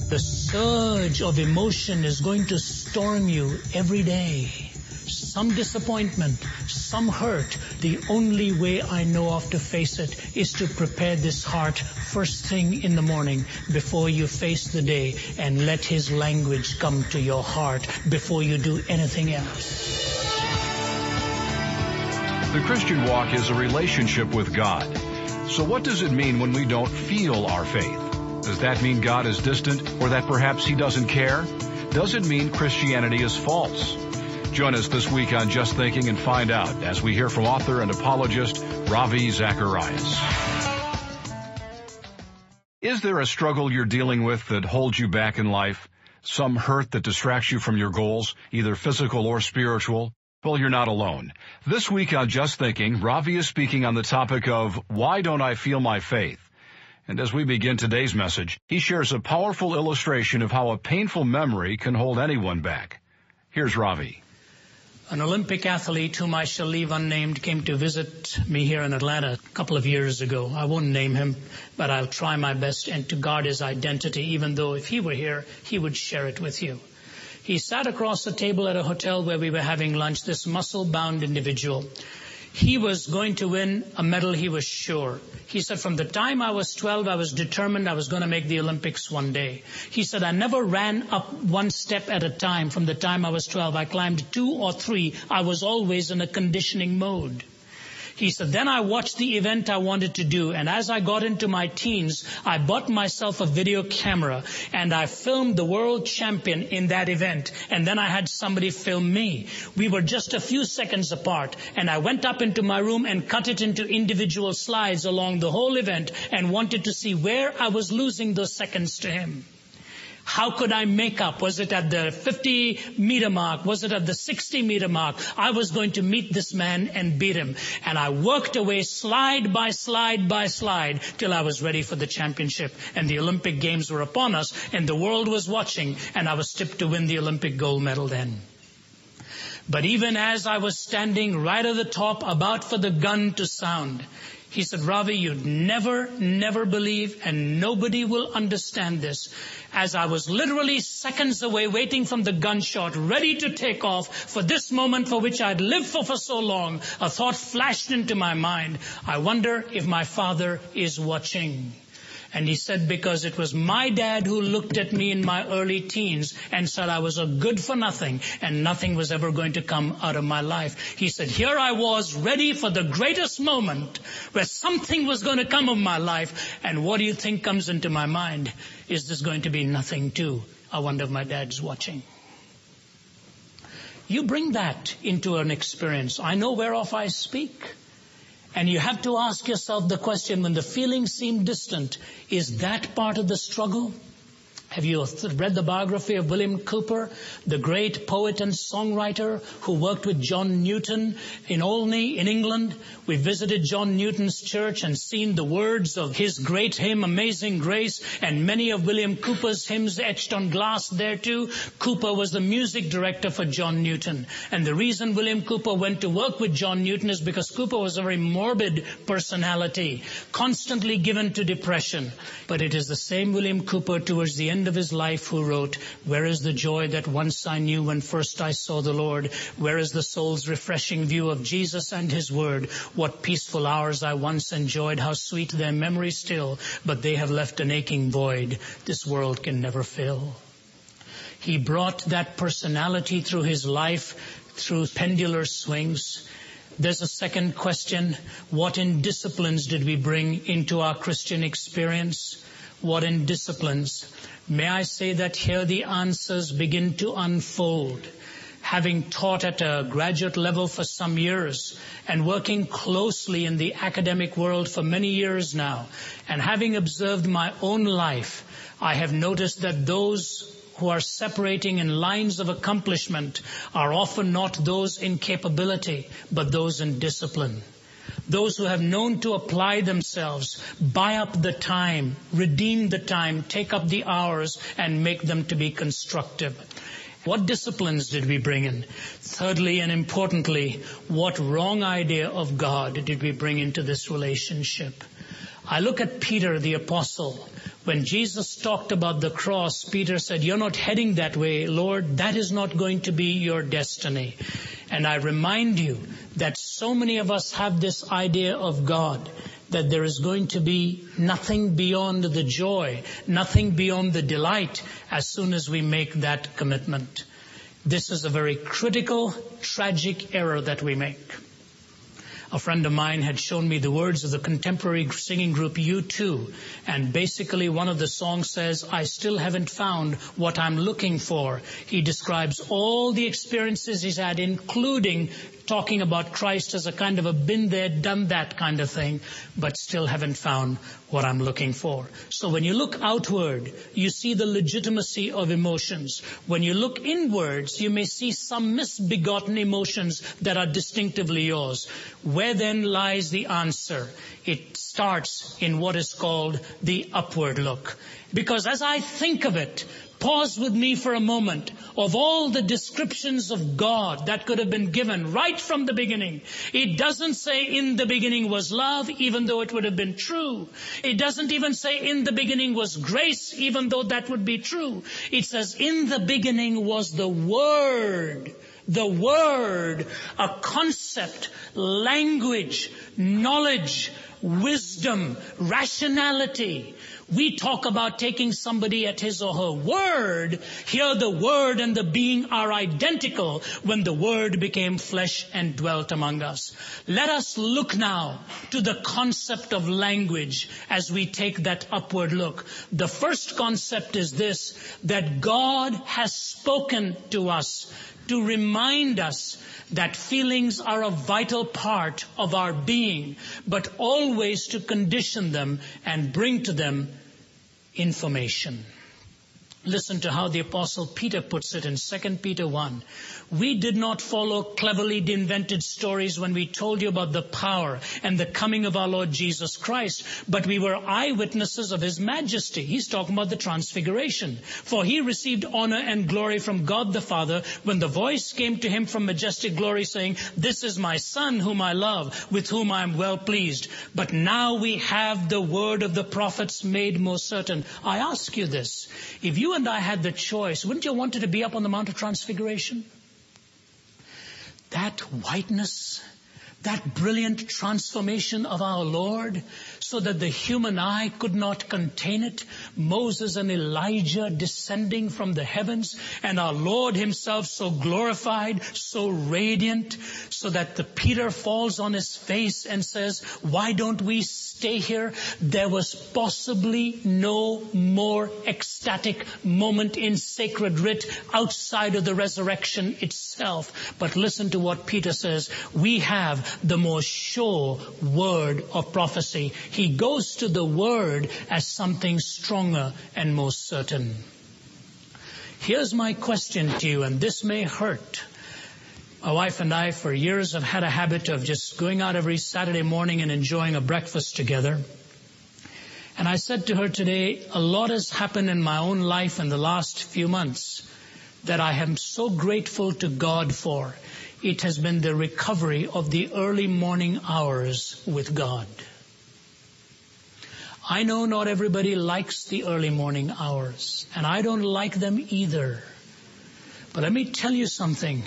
The surge of emotion is going to storm you every day. Some disappointment, some hurt. The only way I know of to face it is to prepare this heart first thing in the morning before you face the day, and let His language come to your heart before you do anything else. The Christian walk is a relationship with God. So what does it mean when we don't feel our faith? Does that mean God is distant, or that perhaps He doesn't care? Does it mean Christianity is false? Join us this week on Just Thinking and find out as we hear from author and apologist Ravi Zacharias. Is there a struggle you're dealing with that holds you back in life? Some hurt that distracts you from your goals, either physical or spiritual? Well, you're not alone. This week on Just Thinking, Ravi is speaking on the topic of Why Don't I Feel My Faith? And as we begin today's message, he shares a powerful illustration of how a painful memory can hold anyone back. Here's Ravi. An Olympic athlete whom I shall leave unnamed came to visit me here in Atlanta a couple of years ago. I won't name him, but I'll try my best and to guard his identity, even though if he were here, he would share it with you. He sat across the table at a hotel where we were having lunch, this muscle-bound individual. He was going to win a medal, he was sure. He said, from the time I was 12, I was determined I was going to make the Olympics one day. He said, I never ran up one step at a time from the time I was 12. I climbed 2 or 3. I was always in a conditioning mode. He said, then I watched the event I wanted to do, and as I got into my teens, I bought myself a video camera, and I filmed the world champion in that event, and then I had somebody film me. We were just a few seconds apart, and I went up into my room and cut it into individual slides along the whole event and wanted to see where I was losing those seconds to him. How could I make up? Was it at the 50-meter mark? Was it at the 60-meter mark? I was going to meet this man and beat him. And I worked away slide by slide by slide till I was ready for the championship. And the Olympic Games were upon us, and the world was watching, and I was tipped to win the Olympic gold medal then. But even as I was standing right at the top, about for the gun to sound, he said, Ravi, you'd never believe, and nobody will understand this. As I was literally seconds away, waiting from the gunshot, ready to take off for this moment for which I'd lived for so long, a thought flashed into my mind. I wonder if my father is watching. And he said, because it was my dad who looked at me in my early teens and said I was a good for nothing and nothing was ever going to come out of my life. He said, here I was ready for the greatest moment where something was going to come of my life. And what do you think comes into my mind? Is this going to be nothing too? I wonder if my dad's watching. You bring that into an experience. I know whereof I speak. And you have to ask yourself the question, when the feelings seem distant, is that part of the struggle? Have you read the biography of William Cowper, the great poet and songwriter who worked with John Newton in Olney in England? We visited John Newton's church and seen the words of his great hymn, Amazing Grace, and many of William Cowper's hymns etched on glass there too. Cowper was the music director for John Newton. And the reason William Cowper went to work with John Newton is because Cowper was a very morbid personality, constantly given to depression. But it is the same William Cowper towards the end of his life who wrote, where is the joy that once I knew when first I saw the Lord? Where is the soul's refreshing view of Jesus and His Word? What peaceful hours I once enjoyed, how sweet their memory still, but they have left an aching void this world can never fill. He brought that personality through his life, through pendular swings. There's a second question. What indisciplines did we bring into our Christian experience? What indisciplines? May I say that here the answers begin to unfold. Having taught at a graduate level for some years and working closely in the academic world for many years now, and having observed my own life, I have noticed that those who are separating in lines of accomplishment are often not those in capability, but those in discipline. Those who have known to apply themselves, buy up the time, redeem the time, take up the hours, and make them to be constructive. What disciplines did we bring in? Thirdly and importantly, what wrong idea of God did we bring into this relationship? I look at Peter, the apostle. When Jesus talked about the cross, Peter said, "You're not heading that way, Lord. That is not going to be your destiny." And I remind you that so many of us have this idea of God, that there is going to be nothing beyond the joy, nothing beyond the delight as soon as we make that commitment. This is a very critical, tragic error that we make. A friend of mine had shown me the words of the contemporary singing group U2, and basically one of the songs says, "I still haven't found what I'm looking for." He describes all the experiences he's had, including talking about Christ as a kind of a been there, done that kind of thing, but still haven't found what I'm looking for. So when you look outward, you see the legitimacy of emotions. When you look inwards, you may see some misbegotten emotions that are distinctively yours. Where then lies the answer? It starts in what is called the upward look. Because as I think of it, pause with me for a moment. Of all the descriptions of God that could have been given right from the beginning, it doesn't say in the beginning was love, even though it would have been true. It doesn't even say in the beginning was grace, even though that would be true. It says in the beginning was the Word. The Word, a concept, language, knowledge, wisdom, rationality. We talk about taking somebody at his or her word. Here the Word and the being are identical when the Word became flesh and dwelt among us. Let us look now to the concept of language as we take that upward look. The first concept is this, that God has spoken to us to remind us that feelings are a vital part of our being, but always to condition them and bring to them information. Listen to how the Apostle Peter puts it in 2 Peter 1. We did not follow cleverly invented stories when we told you about the power and the coming of our Lord Jesus Christ, but we were eyewitnesses of His majesty. He's talking about the transfiguration. For He received honor and glory from God the Father when the voice came to Him from majestic glory saying, "This is my Son whom I love, with whom I am well pleased." But now we have the word of the prophets made more certain. I ask you this, if you and I had the choice, wouldn't you want to be up on the Mount of Transfiguration? That whiteness, that brilliant transformation of our Lord, so that the human eye could not contain it. Moses and Elijah descending from the heavens, and our Lord Himself so glorified, so radiant, so that the Peter falls on his face and says, "Why don't we stay here?" There was possibly no more ecstatic moment in sacred writ outside of the resurrection itself. But listen to what Peter says. We have the most sure word of prophecy. He goes to the word as something stronger and more certain. Here's my question to you, and this may hurt. My wife and I for years have had a habit of just going out every Saturday morning and enjoying a breakfast together. And I said to her today, a lot has happened in my own life in the last few months that I am so grateful to God for. It has been the recovery of the early morning hours with God. I know not everybody likes the early morning hours, and I don't like them either. But let me tell you something.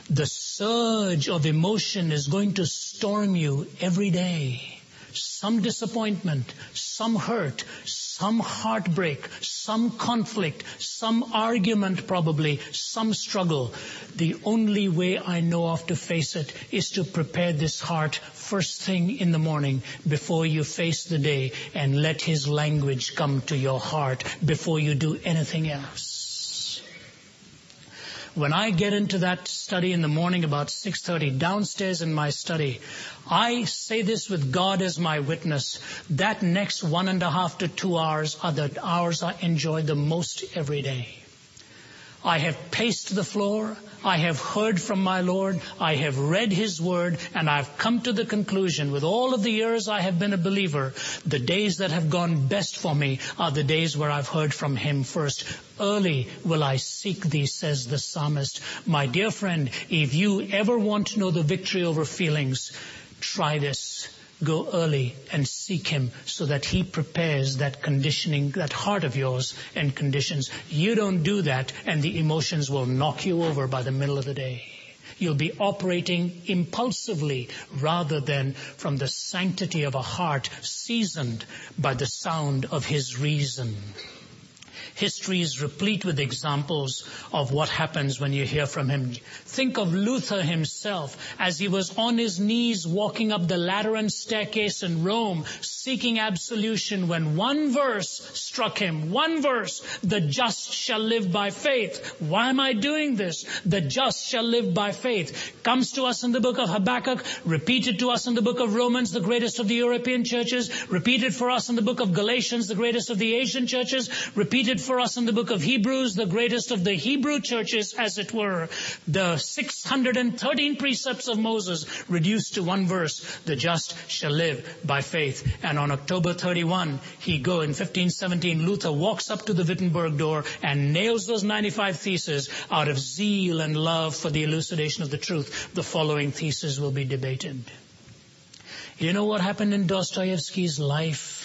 The surge of emotion is going to storm you every day. Some disappointment, some hurt, some heartbreak, some conflict, some argument probably, some struggle. The only way I know of to face it is to prepare this heart first thing in the morning before you face the day, and let His language come to your heart before you do anything else. When I get into that study in the morning about 6:30 downstairs in my study, I say this with God as my witness, that next 1.5 to 2 hours are the hours I enjoy the most every day. I have paced the floor, I have heard from my Lord, I have read His Word, and I've come to the conclusion, with all of the years I have been a believer, the days that have gone best for me are the days where I've heard from Him first. Early will I seek Thee, says the psalmist. My dear friend, if you ever want to know the victory over feelings, try this. Go early and seek him so that he prepares that conditioning, that heart of yours and conditions. You don't do that and the emotions will knock you over by the middle of the day. You'll be operating impulsively rather than from the sanctity of a heart seasoned by the sound of his reason. History is replete with examples of what happens when you hear from him. Think of Luther himself as he was on his knees walking up the Lateran staircase in Rome, seeking absolution when one verse struck him. One verse, the just shall live by faith. Why am I doing this? The just shall live by faith. Comes to us in the book of Habakkuk, repeated to us in the book of Romans, the greatest of the European churches, repeated for us in the book of Galatians, the greatest of the Asian churches, repeated for us in the book of Hebrews, the greatest of the Hebrew churches, as it were. The 613 precepts of Moses reduced to one verse, the just shall live by faith. And on October 31, in 1517, Luther walks up to the Wittenberg door and nails those 95 theses out of zeal and love for the elucidation of the truth. The following theses will be debated. You know what happened in Dostoevsky's life?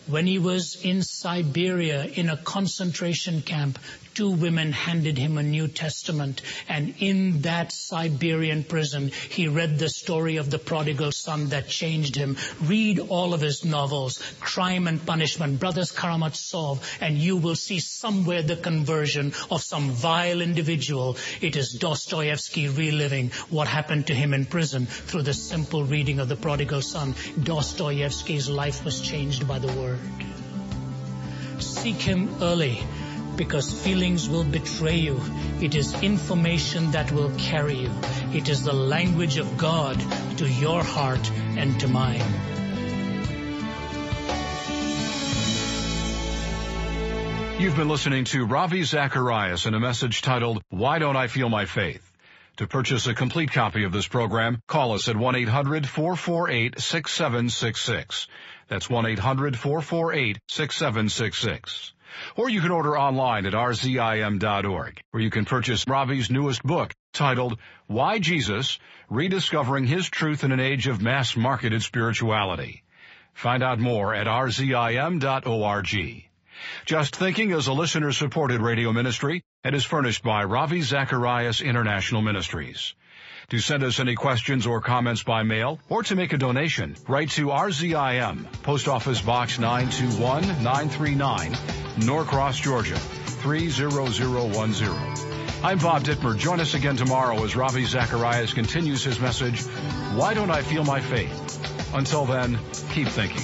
When he was in Siberia in a concentration camp, two women handed him a New Testament, and in that Siberian prison, he read the story of the prodigal son that changed him. Read all of his novels, Crime and Punishment, Brothers Karamazov, and you will see somewhere the conversion of some vile individual. It is Dostoevsky reliving what happened to him in prison through the simple reading of the prodigal son. Dostoevsky's life was changed by the word. Seek him early, because feelings will betray you. It is information that will carry you. It is the language of God to your heart and to mine. You've been listening to Ravi Zacharias in a message titled, Why Don't I Feel My Faith? To purchase a complete copy of this program, call us at 1-800-448-6766. That's 1-800-448-6766. Or you can order online at rzim.org, where you can purchase Ravi's newest book titled, Why Jesus? Rediscovering His Truth in an Age of Mass-Marketed Spirituality. Find out more at rzim.org. Just Thinking is a listener-supported radio ministry and is furnished by Ravi Zacharias International Ministries. To send us any questions or comments by mail or to make a donation, write to RZIM, Post Office Box 921-939, Norcross, Georgia, 30010. I'm Bob Dittmer. Join us again tomorrow as Ravi Zacharias continues his message, Why Don't I Feel My Faith? Until then, keep thinking.